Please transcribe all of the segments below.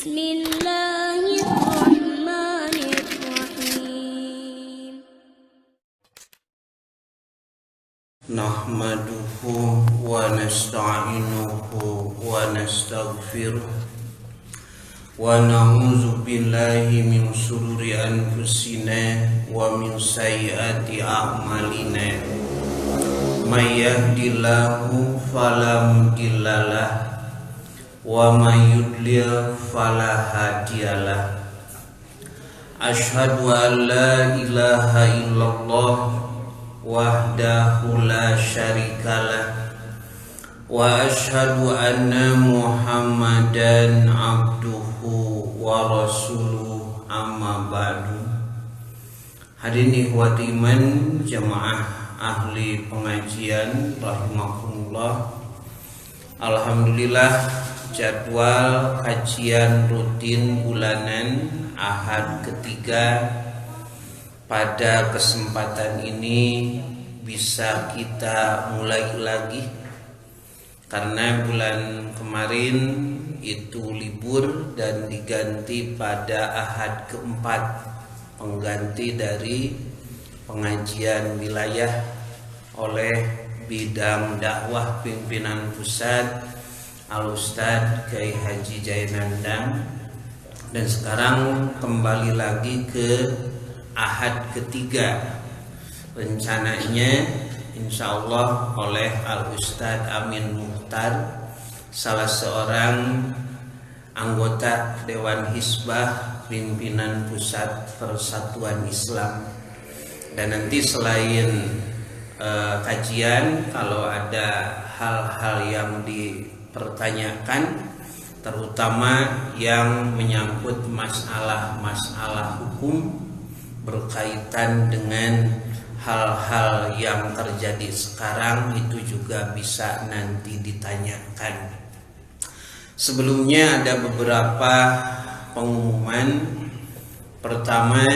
Bismillahirrahmanirrahim. Nahmaduhu wa nasta'inuhu wa nastaghfiruh wa na'udzu billahi min shururi anfusina wa min sayyiati a'malina. May yahdihillahu fala mudhillalah wa may yudlil fala hadiyalah. Asyhadu an la ilaha illallah wahdahu la syarikalah wa asyhadu anna Muhammadan abduhu wa rasuluh, amma ba'du. Hadirin ikhwati iman jamaah ahli pengajian rahimakumullah. Alhamdulillah, jadwal kajian rutin bulanan Ahad ketiga pada kesempatan ini bisa kita mulai lagi, karena bulan kemarin itu libur dan diganti pada Ahad keempat, pengganti dari pengajian wilayah oleh bidang dakwah pimpinan pusat Al-Ustadz Kiai Haji Jainandang, dan sekarang kembali lagi ke Ahad ketiga, rencananya insyaallah oleh Al-Ustadz Amin Muhtar, salah seorang anggota Dewan Hizbah pimpinan pusat Persatuan Islam. Dan nanti selain kajian, kalau ada hal-hal yang dipertanyakan, terutama yang menyangkut masalah-masalah hukum berkaitan dengan hal-hal yang terjadi sekarang, itu juga bisa nanti ditanyakan. Sebelumnya ada beberapa pengumuman. Pertama,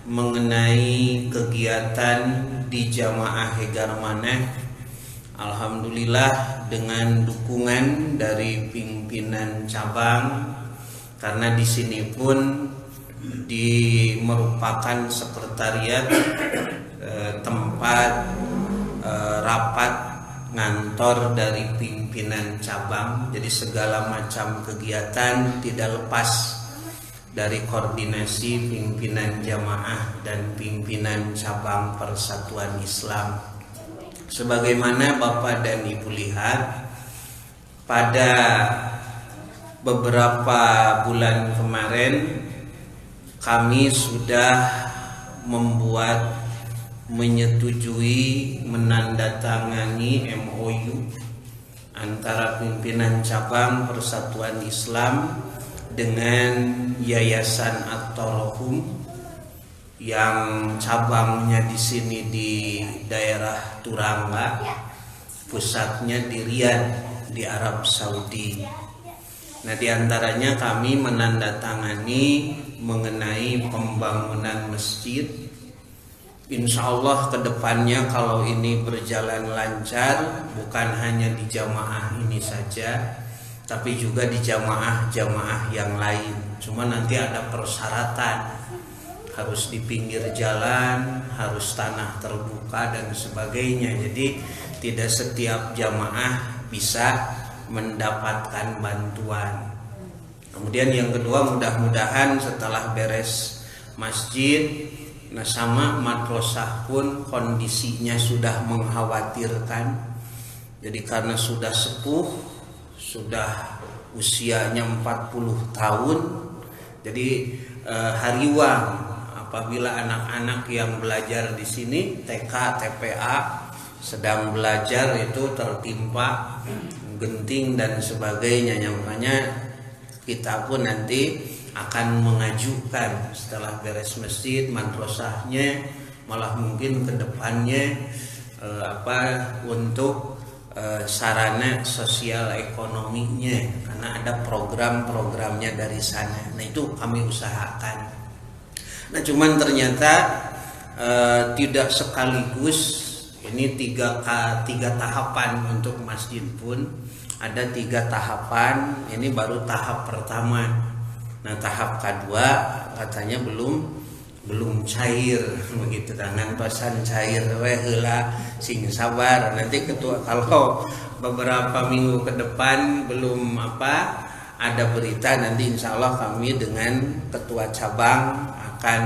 mengenai kegiatan di Jamaah Hegar Maneh, alhamdulillah dengan dukungan dari pimpinan cabang, karena di sini pun merupakan sekretariat tempat rapat ngantor dari pimpinan cabang. Jadi segala macam kegiatan tidak lepas dari koordinasi pimpinan jamaah dan pimpinan cabang Persatuan Islam. Sebagaimana Bapak dan Ibu lihat, pada beberapa bulan kemarin kami sudah menyetujui menandatangani MOU antara pimpinan cabang Persatuan Islam dengan Yayasan At-Torohum yang cabangnya di sini di daerah Turangga, pusatnya di Riyadh di Arab Saudi. Nah, di antaranya kami menandatangani mengenai pembangunan masjid. Insya Allah kedepannya kalau ini berjalan lancar, bukan hanya di jamaah ini saja, tapi juga di jamaah-jamaah yang lain. Cuma nanti ada persyaratan, harus di pinggir jalan, harus tanah terbuka dan sebagainya. Jadi tidak setiap jamaah bisa mendapatkan bantuan. Kemudian yang kedua, mudah-mudahan setelah beres masjid, nah sama madrasah pun kondisinya sudah mengkhawatirkan. Jadi karena sudah sepuh, sudah usianya 40 tahun, jadi hariwang apabila anak-anak yang belajar di sini TK, TPA sedang belajar itu tertimpa genting dan sebagainya. Makanya kita pun nanti akan mengajukan setelah beres masjid madrasahnya, malah mungkin ke depannya untuk sarana sosial ekonominya, karena ada program-programnya dari sana. Nah, itu kami usahakan. Nah, cuman ternyata tidak sekaligus. Ini tiga tahapan untuk masjid pun ada 3 tahapan. Ini baru tahap pertama. Nah tahap kedua katanya belum cair begitu, tangan tosan cair heula sing sabar, nanti ketua kalau beberapa minggu ke depan belum ada berita, nanti insya Allah kami dengan ketua cabang akan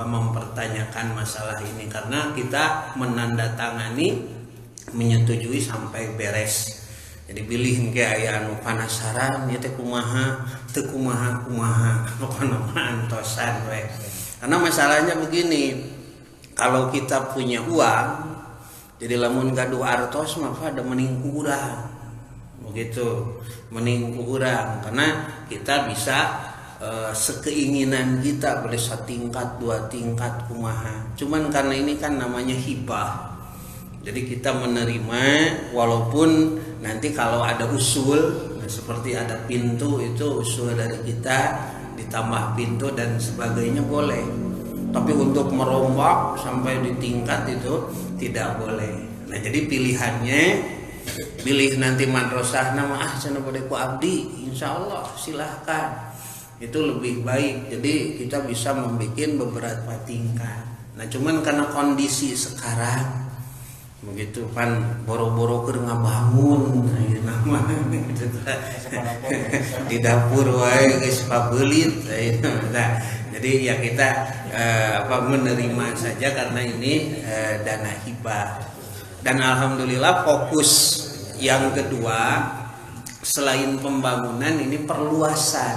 mempertanyakan masalah ini, karena kita menandatangani menyetujui sampai beres. Jadi pilih ke aya anu panasaran ieu teh kumaha teu kumaha pokona antosan we. Karena masalahnya begini, kalau kita punya uang jadi lamun gaduh artos mah ada mending kurang. Begitu, mending kurang karena kita bisa sekeinginan kita boleh setingkat dua tingkat kumaha. Cuman karena ini kan namanya hibah. Jadi kita menerima walaupun nanti kalau ada usul, seperti ada pintu itu usul dari kita ditambah pintu dan sebagainya boleh. Tapi untuk merombak sampai di tingkat itu tidak boleh. Nah jadi pilihannya, pilih nanti madrasah nama cenah bade ku abdi, insya Allah silahkan. Itu lebih baik. Jadi kita bisa membuat beberapa tingkat. Nah cuman karena kondisi sekarang begitu kan boro-boro keur ngabangun nama di dapur wae geus pabeulit. Nah, jadi ya kita menerima saja karena ini dana hibah. Dan alhamdulillah fokus yang kedua selain pembangunan ini perluasan.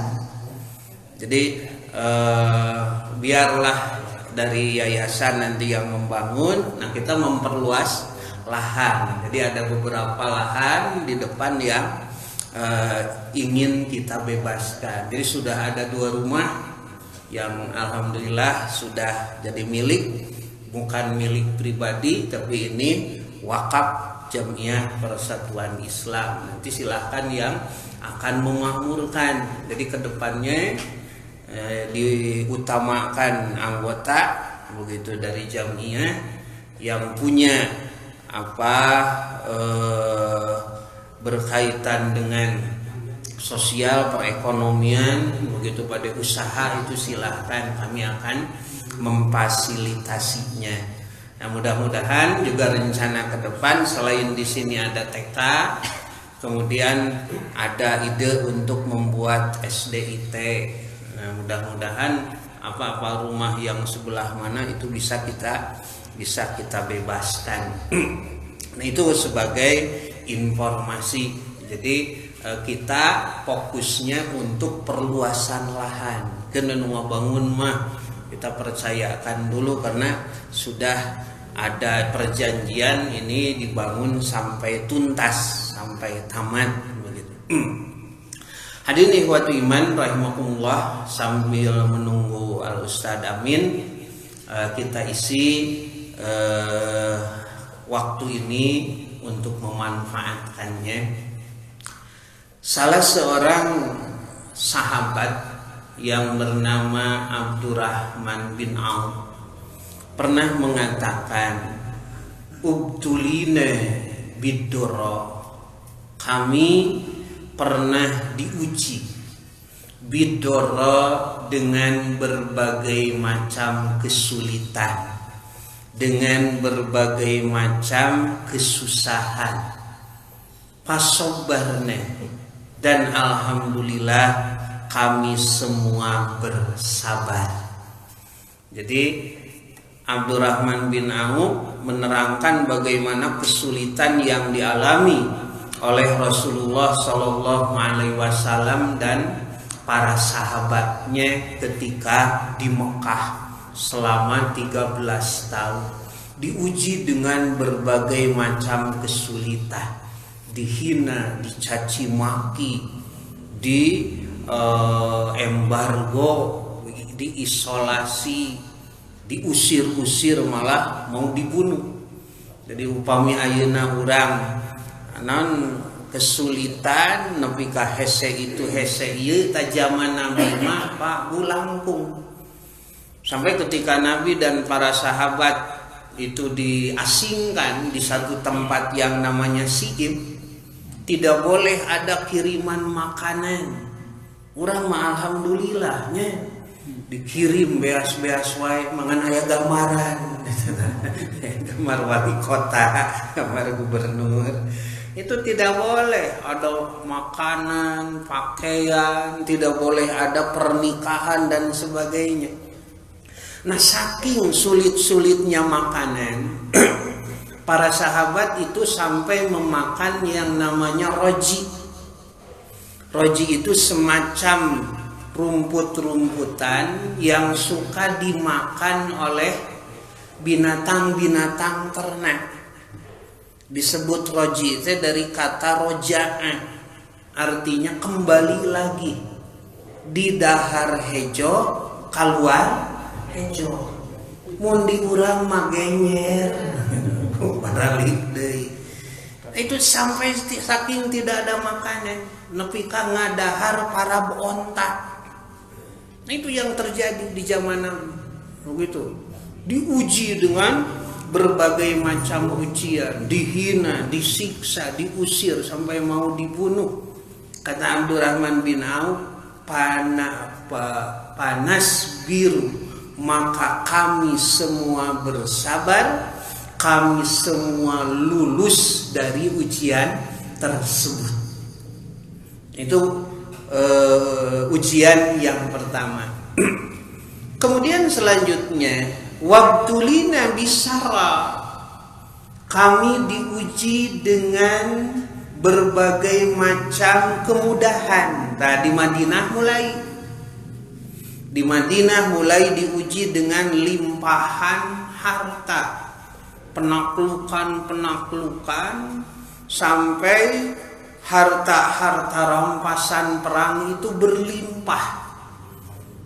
Jadi biarlah dari yayasan nanti yang membangun, nah kita memperluas lahan. Jadi ada beberapa lahan di depan yang ingin kita bebaskan. Jadi sudah ada 2 rumah yang alhamdulillah sudah jadi milik, bukan milik pribadi, tapi ini wakaf Jamiah Persatuan Islam. Nanti silahkan yang akan memakmurkan. Jadi kedepannya diutamakan anggota begitu dari Jamiah yang punya berkaitan dengan sosial perekonomian begitu pada usaha itu silahkan, kami akan memfasilitasinya. Nah, mudah-mudahan juga rencana ke depan selain di sini ada TK, kemudian ada ide untuk membuat SDIT. Nah, mudah-mudahan apa-apa rumah yang sebelah mana itu bisa kita bebaskan. Nah, itu sebagai informasi. Jadi kita fokusnya untuk perluasan lahan. Karena bangun mah kita percayakan dulu karena sudah ada perjanjian ini dibangun sampai tuntas, sampai tamat begitu. Hadirin ikhwatu iman rahimakumullah, sambil menunggu Al Ustadz Amin, kita isi waktu ini untuk memanfaatkannya. Salah seorang sahabat yang bernama Abdurrahman bin Auf pernah mengatakan, ubtulina bidoro, kami pernah diuji bidoro dengan berbagai macam kesulitan, dengan berbagai macam kesusahan. Pasobarna, dan alhamdulillah kami semua bersabar. Jadi Abdurrahman bin Auf menerangkan bagaimana kesulitan yang dialami oleh Rasulullah Shallallahu Alaihi Wasallam dan para sahabatnya ketika di Mekah selama 13 tahun, diuji dengan berbagai macam kesulitan, dihina, dicaci maki, di embargo, diisolasi, diusir-usir, malah mau dibunuh. Jadi upami ayeuna urang non kesulitan nepi ka hese itu hese ieu ta zaman Nabi mah Pak bulangkung. Sampai ketika Nabi dan para sahabat itu diasingkan di satu tempat yang namanya Si'ib, tidak boleh ada kiriman makanan. Urang mah alhamdulillahnya dikirim beas-beas wae mangan aya gambaran gambar wali kota, gambar gubernur. Itu tidak boleh ada makanan, pakaian, tidak boleh ada pernikahan dan sebagainya. Nah, saking sulit-sulitnya makanan para sahabat itu sampai memakan yang namanya roji. Roji itu semacam rumput-rumputan yang suka dimakan oleh binatang-binatang ternak. Disebut roji itu dari kata roja'a, artinya kembali lagi. Di dahar hejo keluar hejo. Mun di urang magenyer baralik deui. Itu sampai saking tidak ada makanan nepi ka ngadahar para onta. Nah, itu yang terjadi di zaman Nabi. Begitu. Diuji dengan berbagai macam ujian, dihina, disiksa, diusir sampai mau dibunuh. Kata Abdurrahman bin Auf, panas biru, maka kami semua bersabar, kami semua lulus dari ujian tersebut. Itu ujian yang pertama. Kemudian selanjutnya, wabtulina bisara, kami diuji dengan berbagai macam kemudahan. Nah, di Madinah mulai diuji dengan limpahan harta, penaklukan sampai harta-harta rampasan perang itu berlimpah.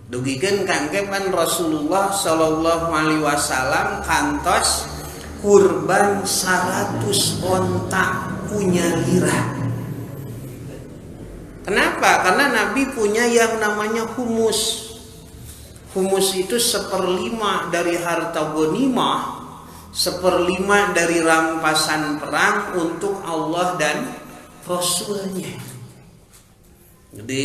Dugikeun kangkepan Rasulullah sallallahu alaihi wasallam kantos kurban 100 onta punya lirah. Kenapa? Karena Nabi punya yang namanya humus. Humus itu 1/5 dari harta ghanimah, 1/5 dari rampasan perang untuk Allah dan Rasulnya. Jadi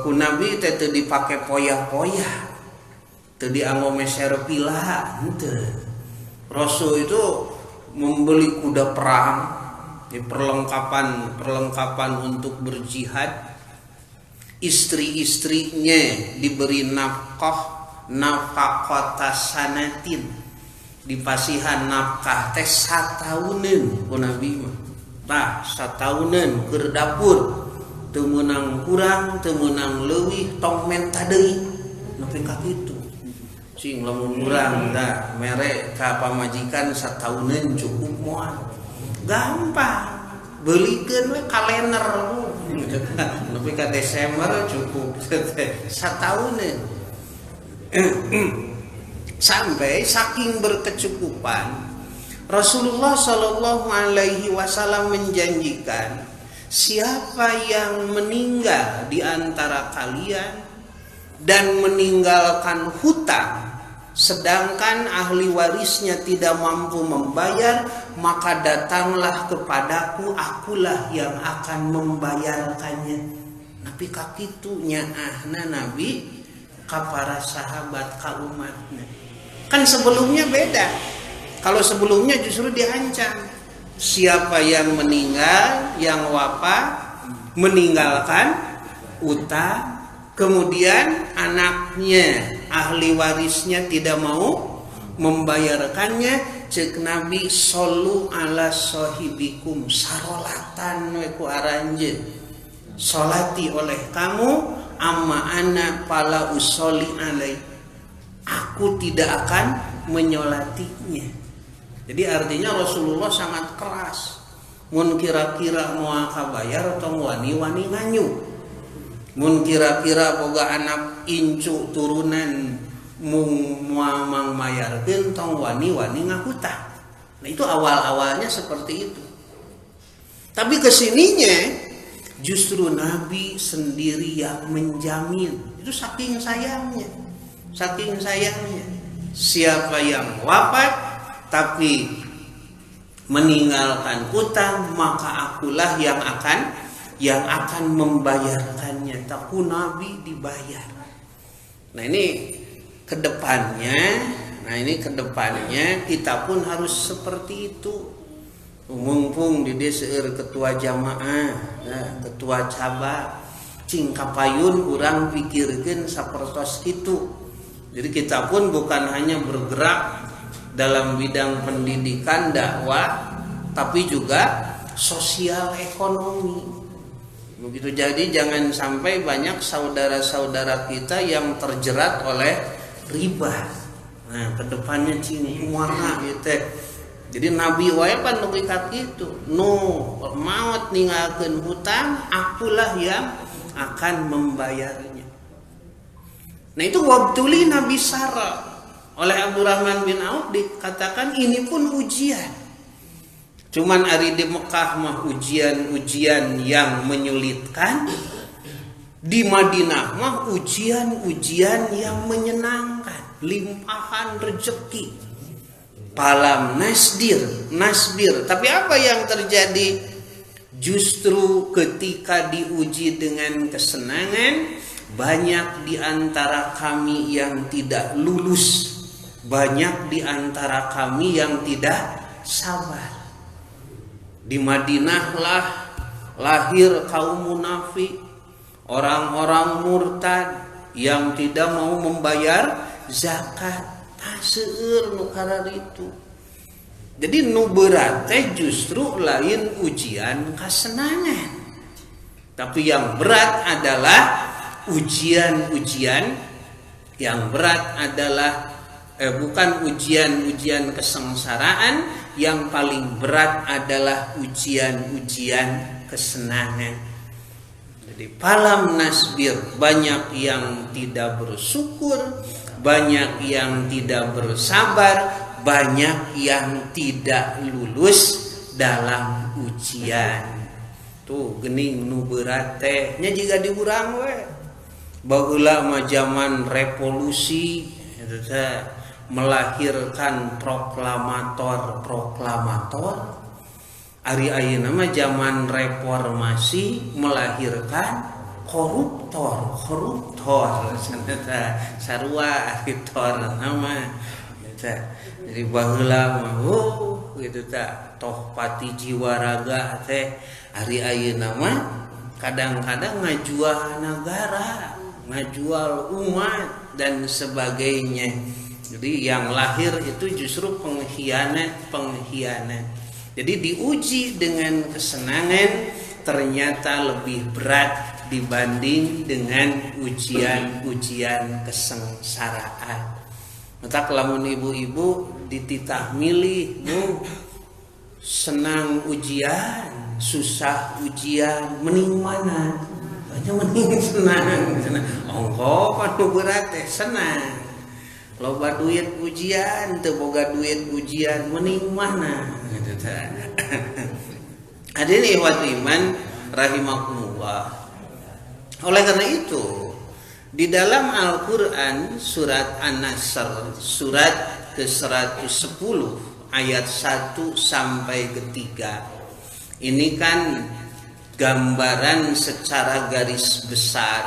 ku Nabi teh teu dipake poyah-poyah, teu dianggo meser pilah, henteu. Rasul itu membeli kuda perang, di perlengkapan untuk berjihad. Istri-istrinya diberi nafkah sanatin, dipasihan nafkah teh satauneun ku Nabi mah. Tah satauneun keur dapur, teu meunang kurang, teu meunang leuwih, tong menta deui. Nepi ka kitu. Cing lamun urang da mere ka pamajikan satauneun cukup moal. Gampang. Beulikeun we kalender. Nepi ka Desember cukup satauneun. Sampai saking berkecukupan Rasulullah Shallallahu Alaihi Wasallam menjanjikan, siapa yang meninggal di antara kalian dan meninggalkan hutang, sedangkan ahli warisnya tidak mampu membayar, maka datanglah kepadaku, akulah yang akan membayarkannya. Nabi kakitunya Nabi ka para sahabat ka umatnya. Kan sebelumnya beda. Kalau sebelumnya justru diancam, siapa yang meninggal, yang wafat, meninggalkan utang, kemudian anaknya, ahli warisnya tidak mau membayarkannya, cek Nabi solu ala sohibikum, sarolatan ku aranje, solati oleh kamu, amma ana pala usoli alai, aku tidak akan menyolatinya. Jadi artinya Rasulullah sangat keras. Mun kira-kira moal kabayar atau wani-wani nganyu. Mun kira-kira boga anak incu turunan moal mangmayarkeun tong wani-wani ngahutang. Nah, itu awal-awalnya seperti itu. Tapi kesininya justru Nabi sendiri yang menjamin. Itu saking sayangnya. Saking sayangnya. Siapa yang wafat tapi meninggalkan utang, maka akulah yang akan yang akan membayarkannya. Taku Nabi dibayar. Nah ini kedepannya kita pun harus seperti itu. Mumpung di seueur ketua jamaah, ketua cabang, cing kapayun urang pikirkeun sapertos kitu. Jadi kita pun bukan hanya bergerak dalam bidang pendidikan dakwah, tapi juga sosial ekonomi. Begitu, jadi jangan sampai banyak saudara-saudara kita yang terjerat oleh riba. Nah, kedepannya cing kumaha gitu. Jadi Nabi wae pan nu ikat itu, nu maut ninggalkeun hutang, akulah yang akan membayarnya. Nah itu wabtuli Nabi Sara oleh Abdurrahman bin Auf dikatakan ini pun ujian. Cuman ari di Mekah mah ujian-ujian yang menyulitkan, di Madinah mah ujian-ujian yang menyenangkan, limpahan rezeki. Palam nasbir. Tapi apa yang terjadi? Justru ketika diuji dengan kesenangan, banyak di antara kami yang tidak lulus, banyak di antara kami yang tidak sabar. Di Madinahlah lahir kaum munafik, orang-orang murtad yang tidak mau membayar zakat. Seueur nu itu. Jadi nu berat teh justru lain ujian kesenangan. Tapi yang berat adalah ujian-ujian yang berat adalah bukan ujian-ujian kesengsaraan, yang paling berat adalah ujian-ujian kesenangan. Jadi palam nasbir, banyak yang tidak bersyukur, banyak yang tidak bersabar, banyak yang tidak lulus dalam ujian. Tuh gening nu berat teh nya jiga diurang we. Baheula mah zaman revolusi eta teh melahirkan proklamator. Ari ayeuna mah zaman reformasi melahirkan koruptor sarua koruptor nama jadi baheula mah gitu ta toh pati jiwa raga teh ari ayeuna mah kadang-kadang ngajual negara, ngajual umat dan sebagainya. Jadi yang lahir itu justru pengkhianat. Jadi diuji dengan kesenangan ternyata lebih berat dibanding dengan ujian-ujian kesengsaraan. Maka lamun ibu-ibu dititah milih, senang ujian, susah ujian, mending mana? Banyak mending senang. Ongko panu berat teh senang. Loba duit ujian, teu boga duit ujian, mending mana? Hadirin ikhwat iman rahimakumullah. Oleh karena itu, di dalam Al-Quran surat An-Nasr surat ke-110 ayat 1 sampai ke 3 ini kan gambaran secara garis besar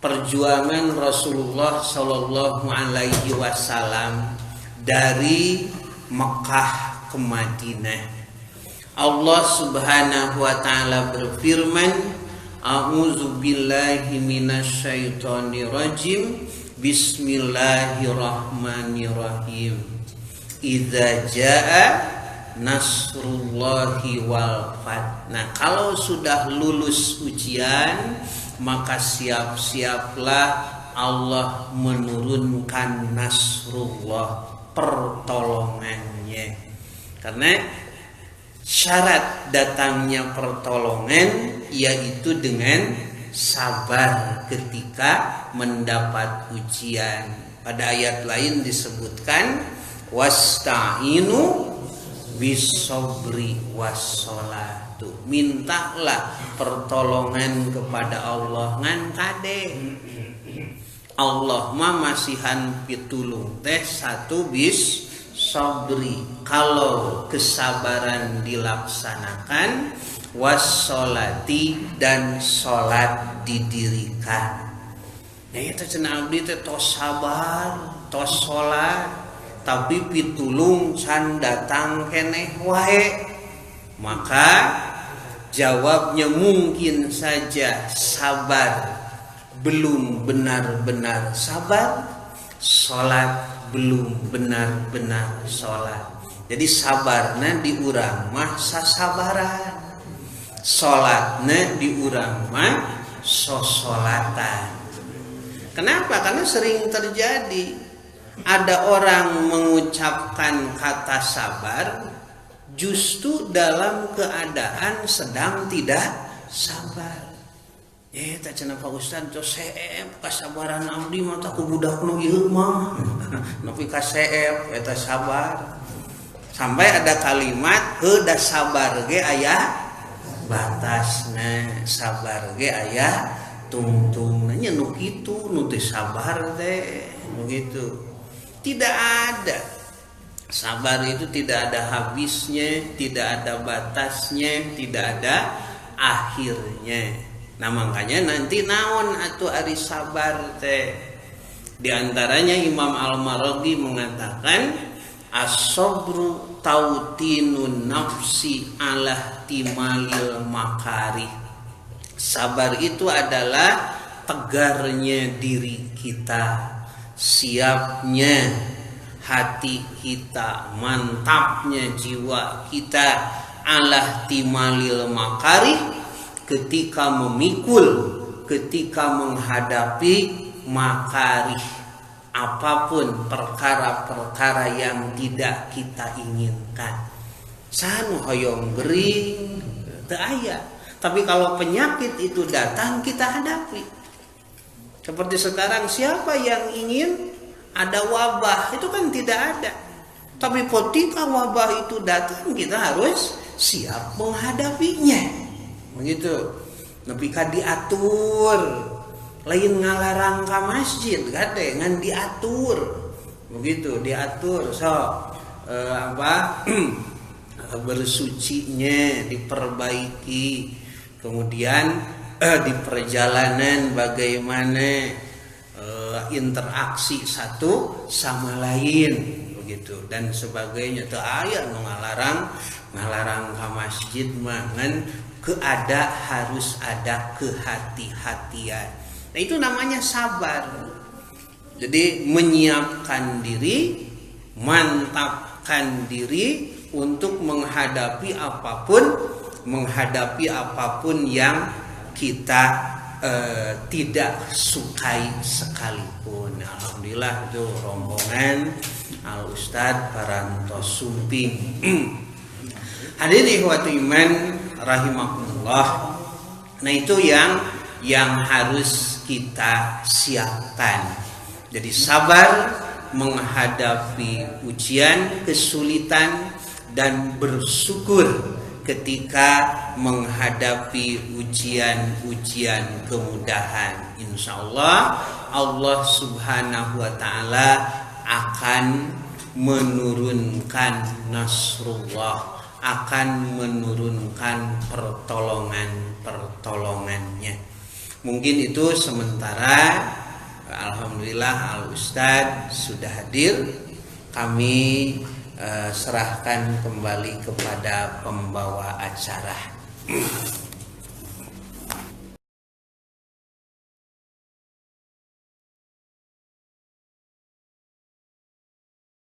perjuangan Rasulullah Shallallahu Alaihi Wasallam dari Mekah ke Madinah. Allah Subhanahu Wa Taala berfirman, A'udzu billahi minasyaitonir rajim. Bismillahirrahmanirrahim. Idza jaa nasrullahi wal fath. Nah, kalau sudah lulus ujian, maka siap-siaplah Allah menurunkan nasrullah, pertolongannya. Karena syarat datangnya pertolongan yaitu dengan sabar ketika mendapat ujian. Pada ayat lain disebutkan wasta'inu bisobri wassolatu. Mintalah pertolongan kepada Allah ngan kade. Allah mah masihan pitulung teh satu bis sabri. Kalau kesabaran dilaksanakan, wassolati dan sholat didirikan. Ya itu cenah abdi teh tos sabar, tos sholat, tapi pitulung can datang keneh wae. Maka jawabnya mungkin saja sabar belum benar-benar sabar, sholat belum benar-benar sholat. Jadi sabarna di urang mah sasabaran, sholatna di urang mah sosolatan. Kenapa? Karena sering terjadi ada orang mengucapkan kata sabar justru dalam keadaan sedang tidak sabar. Tak cenah Pak Ustad seep kasabaran abdi mah tak ku budak nu ieu mah. Nepi ka seep eta sabar. Sampai ada kalimat heuda sabar ge aya batasna, sabar ge aya tungtungna nya nu kitu nu teu sabar teh nu kitu. Tidak ada. Sabar itu tidak ada habisnya, tidak ada batasnya, tidak ada akhirnya. Nah makanya nanti naon atuh ari sabar teh. Di antaranya Imam Al-Maraghi mengatakan as-sabru tautinun nafsi ala timalil makari. Sabar itu adalah tegarnya diri kita, siapnya hati kita, mantapnya jiwa kita ala timalil makari, ketika memikul, ketika menghadapi makari, apapun perkara-perkara yang tidak kita inginkan. Sanu hoyong gering teu aya. Tapi kalau penyakit itu datang kita hadapi. Seperti sekarang siapa yang ingin ada wabah? Itu kan tidak ada. Tapi ketika wabah itu datang kita harus siap menghadapinya. Begitu. Nepi ka diatur. Lain ngalarang ka masjid gade ngan diatur. Begitu diatur. Bersucinya diperbaiki. Kemudian di perjalanan bagaimana interaksi satu sama lain begitu dan sebagainya. Teu aya nu ngalarang ka masjid mah ngan harus ada kehati-hatian. Nah itu namanya sabar. Jadi menyiapkan diri, mantapkan diri untuk menghadapi apapun yang kita tidak sukai sekalipun. Alhamdulillah itu rombongan Al Ustad Parantos Sumping. Hadirin ikhwati iman rahimakumullah. Nah itu yang harus kita siapkan. Jadi sabar menghadapi ujian, kesulitan, dan bersyukur ketika menghadapi ujian-ujian kemudahan. Insya Allah Allah Subhanahu wa Ta'ala akan menurunkan nasrullah, akan menurunkan pertolongannya. Mungkin itu sementara. Alhamdulillah Al Ustad sudah hadir. Kami serahkan kembali kepada pembawa acara.